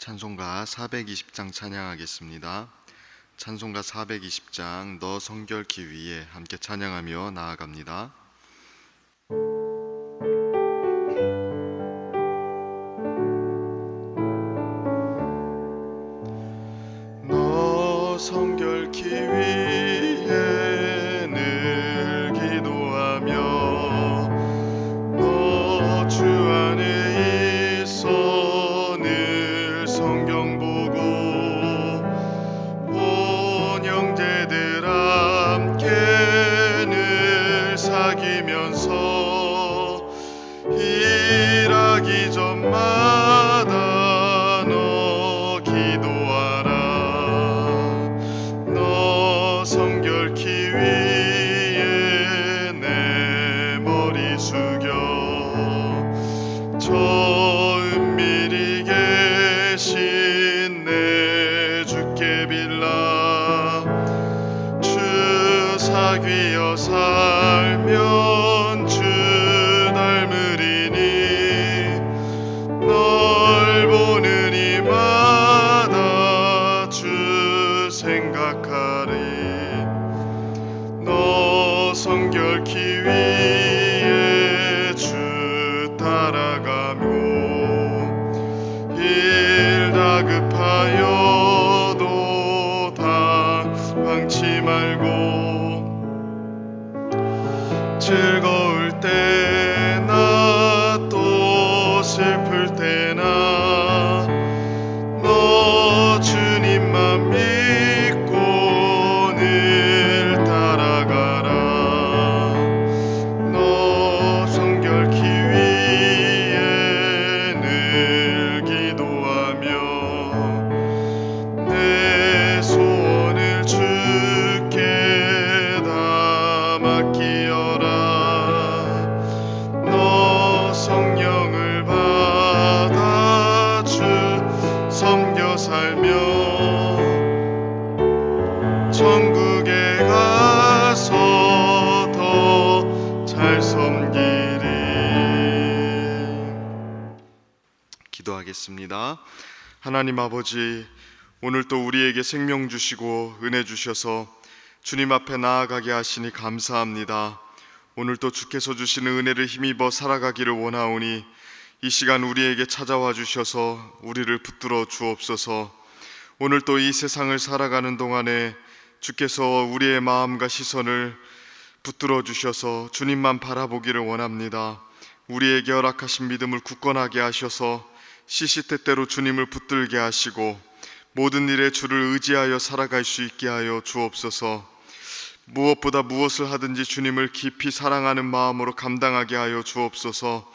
찬송가 420장 찬양하겠습니다. 찬송가 420장 너 성결기 위에 함께 찬양하며 나아갑니다. 너 성결기 위에 늘 기도하며 너 주 안에 있어 늘 성경 보고 온 형제들 함께 늘 사귀면서 일하기 전마다 너 기도하라. 너 성결기 위에 내 머리 숙여 저 은밀히 계신 내 주께 빌라. 주 사귀어 살면 주 닮으리니 널 보는 이마다 주 생각하리. 너 성결기 위에 주 따라가며 일 다급하여도 당황치 말고 즐거울 때나 또 슬플 때나 너 주님만 믿고 늘 따라가라. 너 성결기 위에 늘 기도하며 내 소원을 주께 다 맡기어라. 너 성령을 받아 주 섬겨 살며 천국에 가서 더 잘 섬기리. 기도하겠습니다. 하나님 아버지, 오늘 또 우리에게 생명 주시고 은혜 주셔서 주님 앞에 나아가게 하시니 감사합니다. 오늘 또 주께서 주시는 은혜를 힘입어 살아가기를 원하오니 이 시간 우리에게 찾아와 주셔서 우리를 붙들어 주옵소서. 오늘 또 이 세상을 살아가는 동안에 주께서 우리의 마음과 시선을 붙들어 주셔서 주님만 바라보기를 원합니다. 우리에게 허락하신 믿음을 굳건하게 하셔서 시시때때로 주님을 붙들게 하시고 모든 일에 주를 의지하여 살아갈 수 있게 하여 주옵소서. 무엇보다 무엇을 하든지 주님을 깊이 사랑하는 마음으로 감당하게 하여 주옵소서.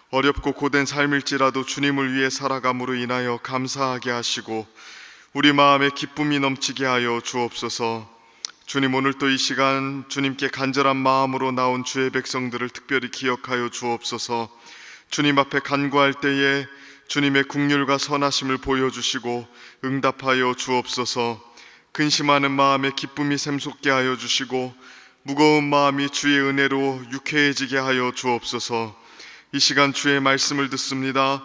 어렵고 고된 삶일지라도 주님을 위해 살아감으로 인하여 감사하게 하시고 우리 마음에 기쁨이 넘치게 하여 주옵소서. 주님, 오늘 또 이 시간 주님께 간절한 마음으로 나온 주의 백성들을 특별히 기억하여 주옵소서. 주님 앞에 간구할 때에 주님의 긍휼과 선하심을 보여주시고 응답하여 주옵소서. 근심하는 마음에 기쁨이 샘솟게 하여 주시고 무거운 마음이 주의 은혜로 유쾌해지게 하여 주옵소서. 이 시간 주의 말씀을 듣습니다.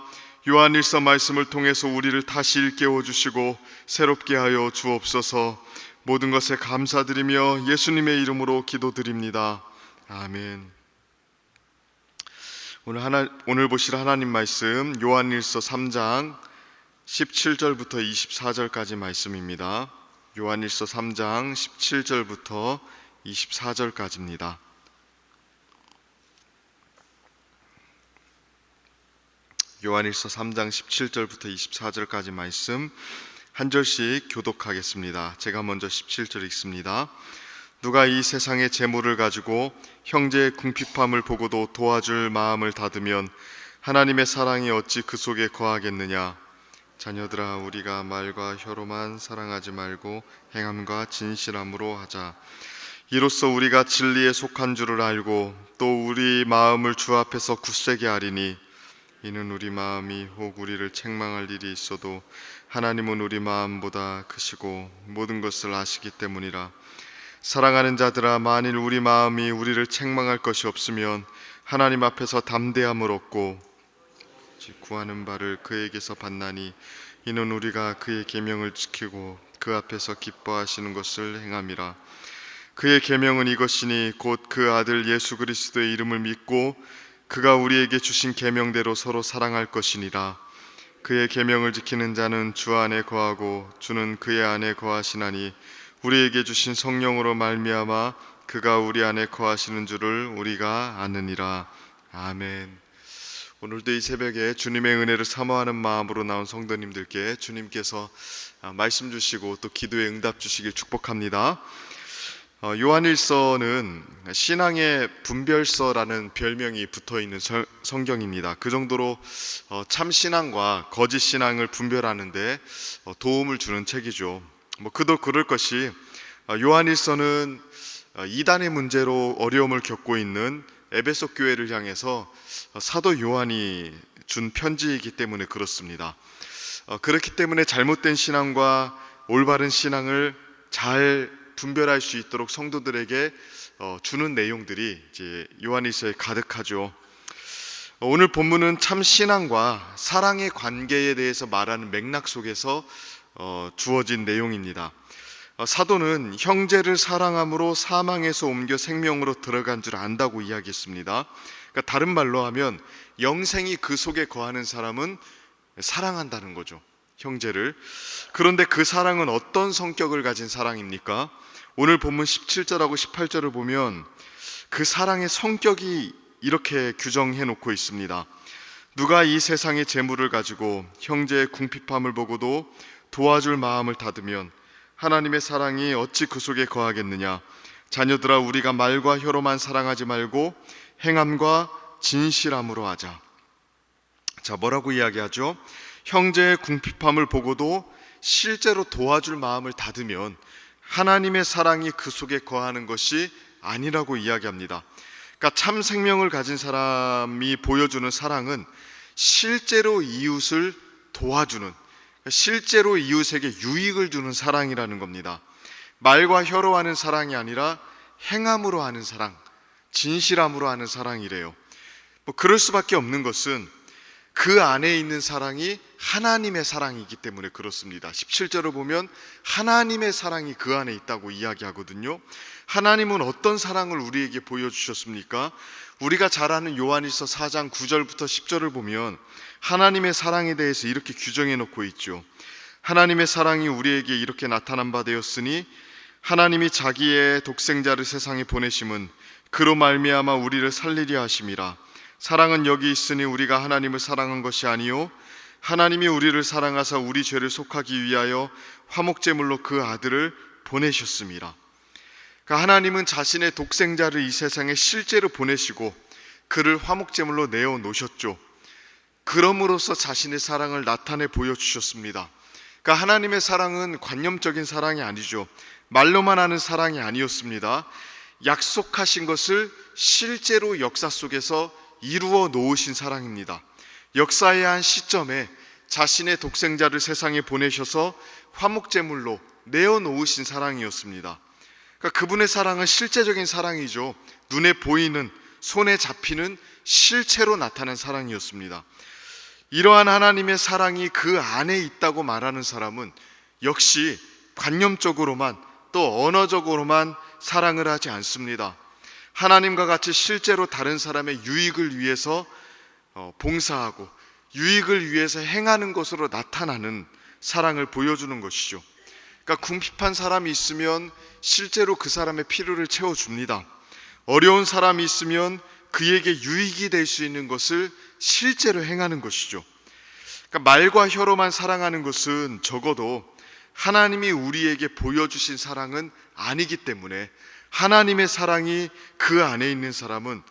요한일서 말씀을 통해서 우리를 다시 일깨워 주시고 새롭게 하여 주옵소서. 모든 것에 감사드리며 예수님의 이름으로 기도드립니다. 아멘. 오늘 보실 하나님 말씀 요한일서 3장 17절부터 24절까지 말씀입니다. 요한일서 3장 17절부터 24절까지입니다. 요한일서 3장 17절부터 24절까지 말씀 한 절씩 교독하겠습니다. 제가 먼저 17절 읽습니다. 누가 이 세상의 재물을 가지고 형제의 궁핍함을 보고도 도와줄 마음을 닫으면 하나님의 사랑이 어찌 그 속에 거하겠느냐. 자녀들아, 우리가 말과 혀로만 사랑하지 말고 행함과 진실함으로 하자. 이로써 우리가 진리에 속한 줄을 알고 또 우리 마음을 주 앞에서 굳세게 하리니 이는 우리 마음이 혹 우리를 책망할 일이 있어도 하나님은 우리 마음보다 크시고 모든 것을 아시기 때문이라. 사랑하는 자들아, 만일 우리 마음이 우리를 책망할 것이 없으면 하나님 앞에서 담대함을 얻고 구하는 바를 그에게서 받나니 이는 우리가 그의 계명을 지키고 그 앞에서 기뻐하시는 것을 행함이라. 그의 계명은 이것이니 곧 그 아들 예수 그리스도의 이름을 믿고 그가 우리에게 주신 계명대로 서로 사랑할 것이니라. 그의 계명을 지키는 자는 주 안에 거하고 주는 그의 안에 거하시나니 우리에게 주신 성령으로 말미암아 그가 우리 안에 거하시는 줄을 우리가 아느니라. 아멘. 오늘도 이 새벽에 주님의 은혜를 사모하는 마음으로 나온 성도님들께 주님께서 말씀 주시고 또 기도에 응답 주시길 축복합니다. 요한일서는 신앙의 분별서라는 별명이 붙어있는 성경입니다. 그 정도로 참신앙과 거짓신앙을 분별하는데 도움을 주는 책이죠. 그도 그럴 것이 요한일서는 이단의 문제로 어려움을 겪고 있는 에베소 교회를 향해서 사도 요한이 준 편지이기 때문에 그렇습니다. 그렇기 때문에 잘못된 신앙과 올바른 신앙을 잘 분별할 수 있도록 성도들에게 주는 내용들이 이제 요한일서에 가득하죠. 오늘 본문은 참 신앙과 사랑의 관계에 대해서 말하는 맥락 속에서 주어진 내용입니다. 사도는 형제를 사랑함으로 사망에서 옮겨 생명으로 들어간 줄 안다고 이야기했습니다. 그러니까 다른 말로 하면 영생이 그 속에 거하는 사람은 사랑한다는 거죠, 형제를. 그런데 그 사랑은 어떤 성격을 가진 사랑입니까? 오늘 본문 17절하고 18절을 보면 그 사랑의 성격이 이렇게 규정해 놓고 있습니다. 누가 이 세상의 재물을 가지고 형제의 궁핍함을 보고도 도와줄 마음을 닫으면 하나님의 사랑이 어찌 그 속에 거하겠느냐. 자녀들아, 우리가 말과 혀로만 사랑하지 말고 행함과 진실함으로 하자. 자, 뭐라고 이야기하죠? 형제의 궁핍함을 보고도 실제로 도와줄 마음을 닫으면 하나님의 사랑이 그 속에 거하는 것이 아니라고 이야기합니다. 그러니까 참 생명을 가진 사람이 보여주는 사랑은 실제로 이웃을 도와주는, 실제로 이웃에게 유익을 주는 사랑이라는 겁니다. 말과 혀로 하는 사랑이 아니라 행함으로 하는 사랑, 진실함으로 하는 사랑이래요. 그럴 수밖에 없는 것은 그 안에 있는 사랑이 하나님의 사랑이기 때문에 그렇습니다. 17절을 보면 하나님의 사랑이 그 안에 있다고 이야기하거든요. 하나님은 어떤 사랑을 우리에게 보여주셨습니까? 우리가 잘 아는 요한일서 4장 9절부터 10절을 보면 하나님의 사랑에 대해서 이렇게 규정해 놓고 있죠. 하나님의 사랑이 우리에게 이렇게 나타난 바 되었으니 하나님이 자기의 독생자를 세상에 보내심은 그로 말미암아 우리를 살리려 하심이라. 사랑은 여기 있으니 우리가 하나님을 사랑한 것이 아니요 하나님이 우리를 사랑하사 우리 죄를 속하기 위하여 화목제물로 그 아들을 보내셨음이라. 그러니까 하나님은 자신의 독생자를 이 세상에 실제로 보내시고 그를 화목제물로 내어 놓으셨죠. 그럼으로써 자신의 사랑을 나타내 보여주셨습니다. 그러니까 하나님의 사랑은 관념적인 사랑이 아니죠. 말로만 하는 사랑이 아니었습니다. 약속하신 것을 실제로 역사 속에서 이루어 놓으신 사랑입니다. 역사의 한 시점에 자신의 독생자를 세상에 보내셔서 화목제물로 내어 놓으신 사랑이었습니다. 그러니까 그분의 사랑은 실제적인 사랑이죠. 눈에 보이는, 손에 잡히는 실체로 나타난 사랑이었습니다. 이러한 하나님의 사랑이 그 안에 있다고 말하는 사람은 역시 관념적으로만 또 언어적으로만 사랑을 하지 않습니다. 하나님과 같이 실제로 다른 사람의 유익을 위해서 봉사하고 유익을 위해서 행하는 것으로 나타나는 사랑을 보여주는 것이죠. 그러니까 궁핍한 사람이 있으면 실제로 그 사람의 필요를 채워줍니다. 어려운 사람이 있으면 그에게 유익이 될 수 있는 것을 실제로 행하는 것이죠. 그러니까 말과 혀로만 사랑하는 것은 적어도 하나님이 우리에게 보여주신 사랑은 아니기 때문에 하나님의 사랑이 그 안에 있는 사람은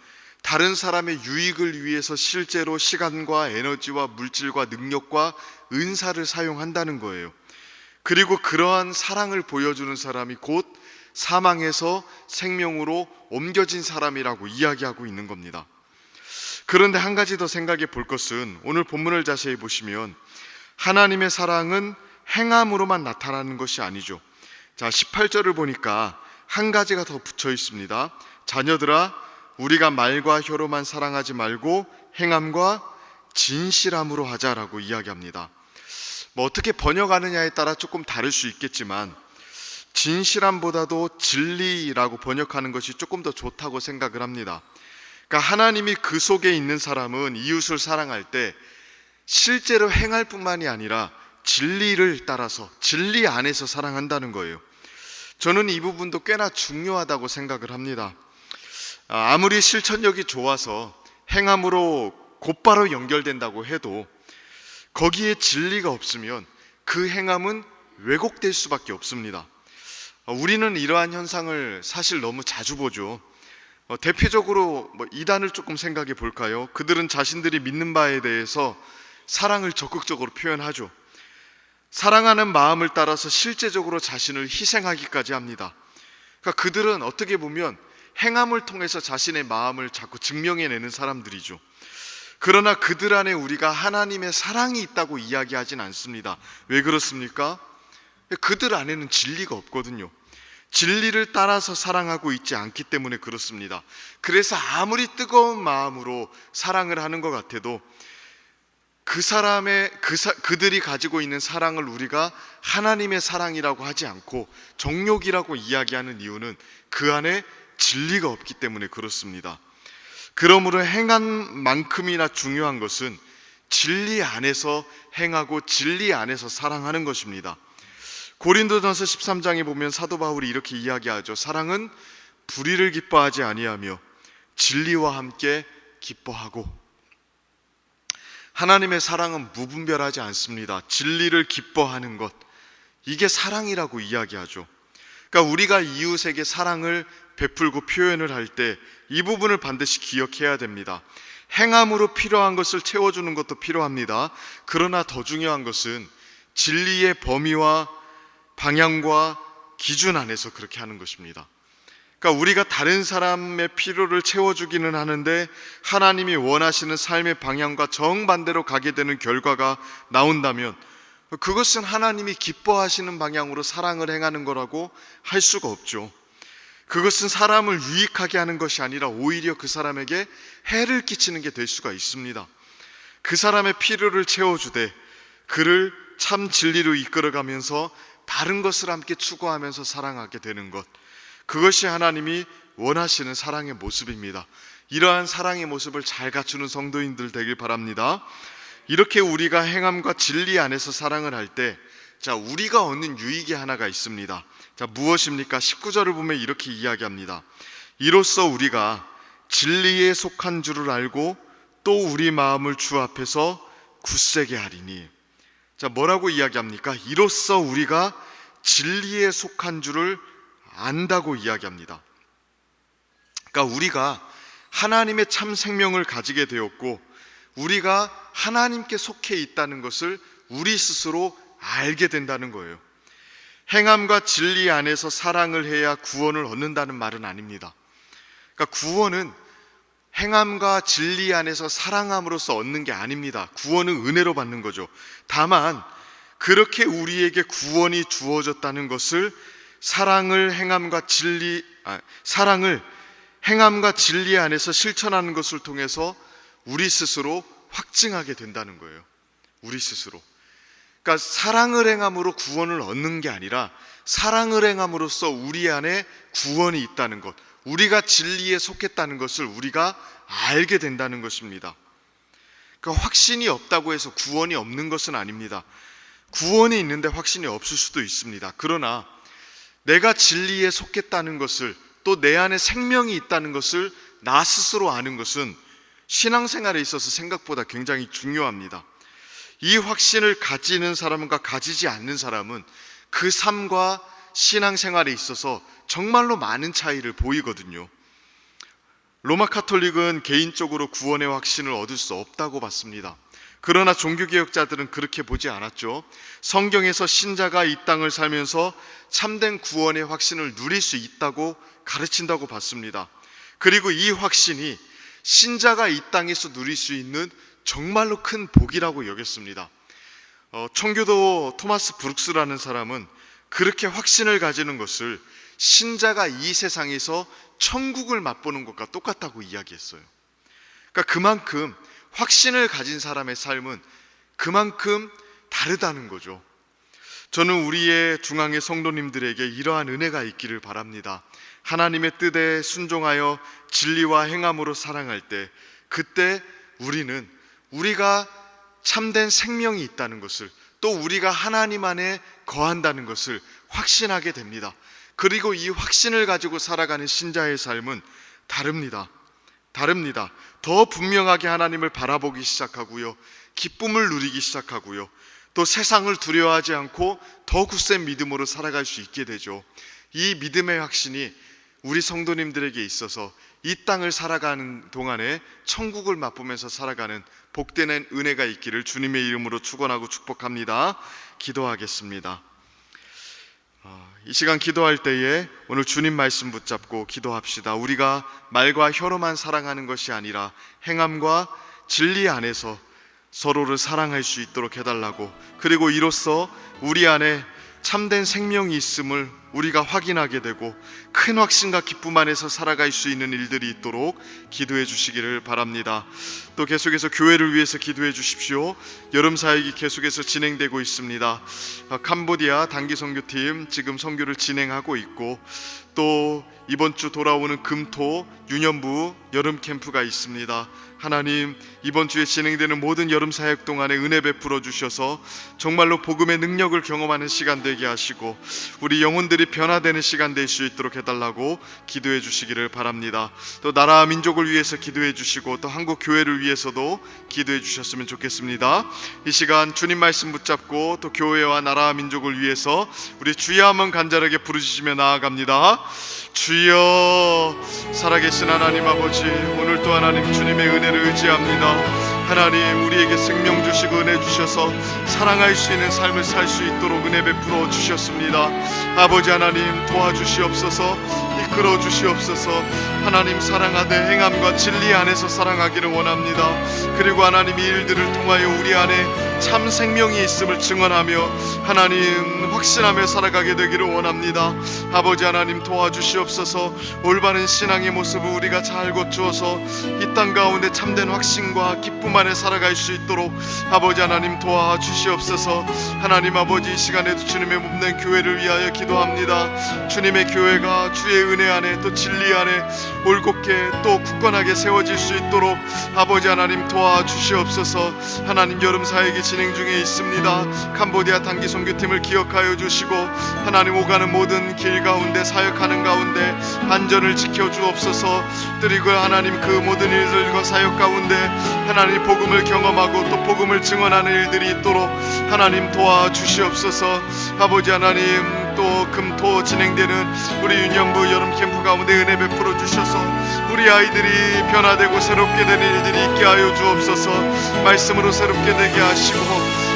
다른 사람의 유익을 위해서 실제로 시간과 에너지와 물질과 능력과 은사를 사용한다는 거예요. 그리고 그러한 사랑을 보여주는 사람이 곧 사망에서 생명으로 옮겨진 사람이라고 이야기하고 있는 겁니다. 그런데 한 가지 더 생각해 볼 것은 오늘 본문을 자세히 보시면 하나님의 사랑은 행함으로만 나타나는 것이 아니죠. 자, 18절을 보니까 한 가지가 더 붙여 있습니다. 자녀들아, 우리가 말과 혀로만 사랑하지 말고 행함과 진실함으로 하자라고 이야기합니다. 뭐 어떻게 번역하느냐에 따라 조금 다를 수 있겠지만 진실함보다도 진리라고 번역하는 것이 조금 더 좋다고 생각을 합니다. 그러니까 하나님이 그 속에 있는 사람은 이웃을 사랑할 때 실제로 행할 뿐만이 아니라 진리를 따라서 진리 안에서 사랑한다는 거예요. 저는 이 부분도 꽤나 중요하다고 생각을 합니다. 아무리 실천력이 좋아서 행함으로 곧바로 연결된다고 해도 거기에 진리가 없으면 그 행함은 왜곡될 수밖에 없습니다. 우리는 이러한 현상을 사실 너무 자주 보죠. 대표적으로 이단을 조금 생각해 볼까요? 그들은 자신들이 믿는 바에 대해서 사랑을 적극적으로 표현하죠. 사랑하는 마음을 따라서 실제적으로 자신을 희생하기까지 합니다. 그러니까 그들은 어떻게 보면 행함을 통해서 자신의 마음을 자꾸 증명해내는 사람들이죠. 그러나 그들 안에 우리가 하나님의 사랑이 있다고 이야기하진 않습니다. 왜 그렇습니까? 그들 안에는 진리가 없거든요. 진리를 따라서 사랑하고 있지 않기 때문에 그렇습니다. 그래서 아무리 뜨거운 마음으로 사랑을 하는 것 같아도 그들이 가지고 있는 사랑을 우리가 하나님의 사랑이라고 하지 않고 정욕이라고 이야기하는 이유는 그 안에 진리가 없기 때문에 그렇습니다. 그러므로 행한 만큼이나 중요한 것은 진리 안에서 행하고 진리 안에서 사랑하는 것입니다. 고린도전서 13장에 보면 사도 바울이 이렇게 이야기하죠. 사랑은 불의를 기뻐하지 아니하며 진리와 함께 기뻐하고. 하나님의 사랑은 무분별하지 않습니다. 진리를 기뻐하는 것, 이게 사랑이라고 이야기하죠. 그러니까 우리가 이웃에게 사랑을 베풀고 표현을 할 때 이 부분을 반드시 기억해야 됩니다. 행함으로 필요한 것을 채워주는 것도 필요합니다. 그러나 더 중요한 것은 진리의 범위와 방향과 기준 안에서 그렇게 하는 것입니다. 그러니까 우리가 다른 사람의 필요를 채워주기는 하는데 하나님이 원하시는 삶의 방향과 정반대로 가게 되는 결과가 나온다면 그것은 하나님이 기뻐하시는 방향으로 사랑을 행하는 거라고 할 수가 없죠. 그것은 사람을 유익하게 하는 것이 아니라 오히려 그 사람에게 해를 끼치는 게 될 수가 있습니다. 그 사람의 필요를 채워주되 그를 참 진리로 이끌어가면서 다른 것을 함께 추구하면서 사랑하게 되는 것, 그것이 하나님이 원하시는 사랑의 모습입니다. 이러한 사랑의 모습을 잘 갖추는 성도인들 되길 바랍니다. 이렇게 우리가 행함과 진리 안에서 사랑을 할 때 우리가 얻는 유익이 하나가 있습니다. 무엇입니까? 19절을 보면 이렇게 이야기합니다. 이로써 우리가 진리에 속한 줄을 알고 또 우리 마음을 주 앞에서 굳세게 하리니. 뭐라고 이야기합니까? 이로써 우리가 진리에 속한 줄을 안다고 이야기합니다. 그러니까 우리가 하나님의 참 생명을 가지게 되었고 우리가 하나님께 속해 있다는 것을 우리 스스로 알게 된다는 거예요. 행함과 진리 안에서 사랑을 해야 구원을 얻는다는 말은 아닙니다. 그러니까 구원은 행함과 진리 안에서 사랑함으로써 얻는 게 아닙니다. 구원은 은혜로 받는 거죠. 다만 그렇게 우리에게 구원이 주어졌다는 것을 사랑을 행함과 진리 안에서 실천하는 것을 통해서 우리 스스로 확증하게 된다는 거예요. 우리 스스로. 그러니까 사랑을 행함으로 구원을 얻는 게 아니라 사랑을 행함으로써 우리 안에 구원이 있다는 것, 우리가 진리에 속했다는 것을 우리가 알게 된다는 것입니다. 그러니까 확신이 없다고 해서 구원이 없는 것은 아닙니다. 구원이 있는데 확신이 없을 수도 있습니다. 그러나 내가 진리에 속했다는 것을, 또 내 안에 생명이 있다는 것을 나 스스로 아는 것은 신앙생활에 있어서 생각보다 굉장히 중요합니다. 이 확신을 가지는 사람과 가지지 않는 사람은 그 삶과 신앙생활에 있어서 정말로 많은 차이를 보이거든요. 로마 카톨릭은 개인적으로 구원의 확신을 얻을 수 없다고 봤습니다. 그러나 종교개혁자들은 그렇게 보지 않았죠. 성경에서 신자가 이 땅을 살면서 참된 구원의 확신을 누릴 수 있다고 가르친다고 봤습니다. 그리고 이 확신이 신자가 이 땅에서 누릴 수 있는 정말로 큰 복이라고 여겼습니다. 청교도 토마스 브룩스라는 사람은 그렇게 확신을 가지는 것을 신자가 이 세상에서 천국을 맛보는 것과 똑같다고 이야기했어요. 그러니까 그만큼 확신을 가진 사람의 삶은 그만큼 다르다는 거죠. 저는 우리의 중앙의 성도님들에게 이러한 은혜가 있기를 바랍니다. 하나님의 뜻에 순종하여 진리와 행함으로 사랑할 때, 그때 우리가 참된 생명이 있다는 것을, 또 우리가 하나님 안에 거한다는 것을 확신하게 됩니다. 그리고 이 확신을 가지고 살아가는 신자의 삶은 다릅니다. 더 분명하게 하나님을 바라보기 시작하고요, 기쁨을 누리기 시작하고요, 또 세상을 두려워하지 않고 더 굳센 믿음으로 살아갈 수 있게 되죠. 이 믿음의 확신이 우리 성도님들에게 있어서 이 땅을 살아가는 동안에 천국을 맛보면서 살아가는 복된 은혜가 있기를 주님의 이름으로 축원하고 축복합니다. 기도하겠습니다. 이 시간 기도할 때에 오늘 주님 말씀 붙잡고 기도합시다. 우리가 말과 혀로만 사랑하는 것이 아니라 행함과 진리 안에서 서로를 사랑할 수 있도록 해달라고, 그리고 이로써 우리 안에 참된 생명이 있음을 우리가 확인하게 되고 큰 확신과 기쁨 안에서 살아갈 수 있는 일들이 있도록 기도해 주시기를 바랍니다. 또 계속해서 교회를 위해서 기도해 주십시오. 여름 사역이 계속해서 진행되고 있습니다. 캄보디아 단기 선교팀 지금 선교를 진행하고 있고, 또 이번 주 돌아오는 금토 유년부 여름 캠프가 있습니다. 하나님, 이번 주에 진행되는 모든 여름 사역 동안에 은혜 베풀어 주셔서 정말로 복음의 능력을 경험하는 시간 되게 하시고 우리 영혼들이 변화되는 시간 될 수 있도록 해달라고 기도해 주시기를 바랍니다. 또 나라와 민족을 위해서 기도해 주시고 또 한국 교회를 위해서도 기도해 주셨으면 좋겠습니다. 이 시간 주님 말씀 붙잡고 또 교회와 나라와 민족을 위해서 우리 주여 한번 간절하게 부르짖으며 나아갑니다. 주여, 살아계신 하나님 아버지, 오늘 또 하나님 주님의 은혜를 의지합니다. 하나님, 우리에게 생명 주시고 은혜 주셔서 사랑할 수 있는 삶을 살 수 있도록 은혜 베풀어 주셨습니다. 아버지 하나님, 도와주시옵소서, 이끌어 주시옵소서. 하나님, 사랑하되 행함과 진리 안에서 사랑하기를 원합니다. 그리고 하나님, 이 일들을 통하여 우리 안에 참 생명이 있음을 증언하며 하나님 확신하며 살아가게 되기를 원합니다. 아버지 하나님, 도와주시옵소서. 올바른 신앙의 모습을 우리가 잘 거주어서 이 땅 가운데 참된 확신과 기쁨 안에 살아갈 수 있도록 아버지 하나님 도와주시옵소서. 하나님 아버지, 이 시간에도 주님의 몸된 교회를 위하여 기도합니다. 주님의 교회가 주의 은혜 안에 또 진리 안에 올곧게 또 굳건하게 세워질 수 있도록 아버지 하나님 도와주시옵소서. 하나님, 여름 사역이 진행 중에 있습니다. 캄보디아 단기 선교팀을 기억하여 주시고 하나님, 오가는 모든 길 가운데 사역하는 가운데 안전을 지켜 주옵소서. 그리고 하나님, 그 모든 일들과 사역 가운데 하나님 복음을 경험하고 또 복음을 증언하는 일들이 있도록 하나님 도와주시옵소서. 아버지 하나님, 또 금토 진행되는 우리 유년부 여름 캠프 가운데 은혜 베풀어 주셔서 우리 아이들이 변화되고 새롭게 되는 일들이 있게 하여 주옵소서. 말씀으로 새롭게 되게 하시고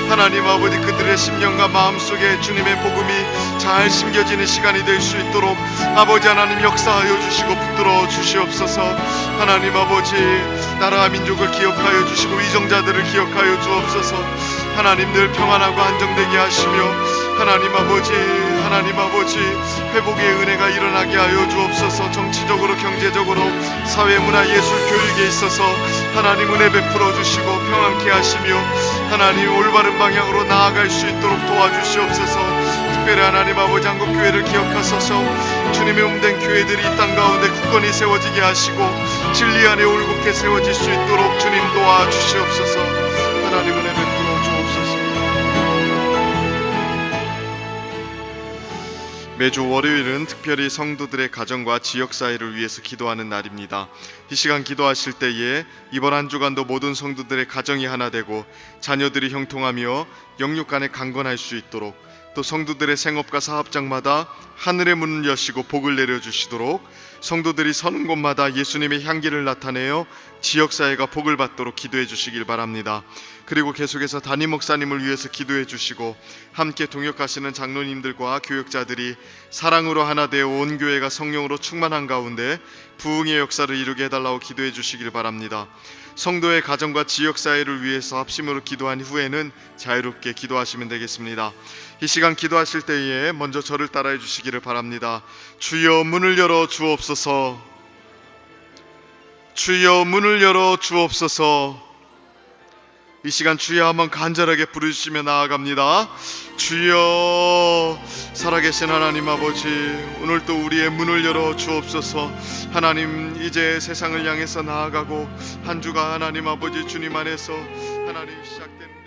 하나님 아버지, 그들의 심령과 마음속에 주님의 복음이 잘 심겨지는 시간이 될 수 있도록 아버지 하나님 역사하여 주시고 붙들어 주시옵소서. 하나님 아버지, 나라와 민족을 기억하여 주시고 이정자들을 기억하여 주옵소서. 하나님, 늘 평안하고 안정되게 하시며 하나님 아버지 회복의 은혜가 일어나게 하여 주옵소서. 정치적으로 경제적으로 사회 문화 예술 교육에 있어서 하나님 은혜 베풀어 주시고 평안케 하시며 하나님 올바른 방향으로 나아갈 수 있도록 도와주시옵소서. 특별히 하나님 아버지, 한국 교회를 기억하소서. 주님의 몸된 교회들이 이 땅 가운데 굳건히 세워지게 하시고 진리 안에 올곧게 세워질 수 있도록 주님 도와주시옵소서. 하나님 은혜 베풀어 주옵소서. 매주 월요일은 특별히 성도들의 가정과 지역사회를 위해서 기도하는 날입니다. 이 시간 기도하실 때에 이번 한 주간도 모든 성도들의 가정이 하나 되고 자녀들이 형통하며 영육간에 강건할 수 있도록, 또 성도들의 생업과 사업장마다 하늘의 문을 여시고 복을 내려주시도록, 성도들이 서는 곳마다 예수님의 향기를 나타내어 지역사회가 복을 받도록 기도해 주시길 바랍니다. 그리고 계속해서 담임 목사님을 위해서 기도해 주시고 함께 동역하시는 장로님들과 교역자들이 사랑으로 하나 되어 온 교회가 성령으로 충만한 가운데 부흥의 역사를 이루게 해달라고 기도해 주시길 바랍니다. 성도의 가정과 지역사회를 위해서 합심으로 기도한 후에는 자유롭게 기도하시면 되겠습니다. 이 시간 기도하실 때에 먼저 저를 따라해 주시기를 바랍니다. 주여, 문을 열어 주옵소서. 주여, 문을 열어 주옵소서. 이 시간 주여 한번 간절하게 부르시며 나아갑니다. 주여, 살아계신 하나님 아버지, 오늘 또 우리의 문을 열어 주옵소서. 하나님, 이제 세상을 향해서 나아가고 한 주가 하나님 아버지 주님 안에서 하나님 시작된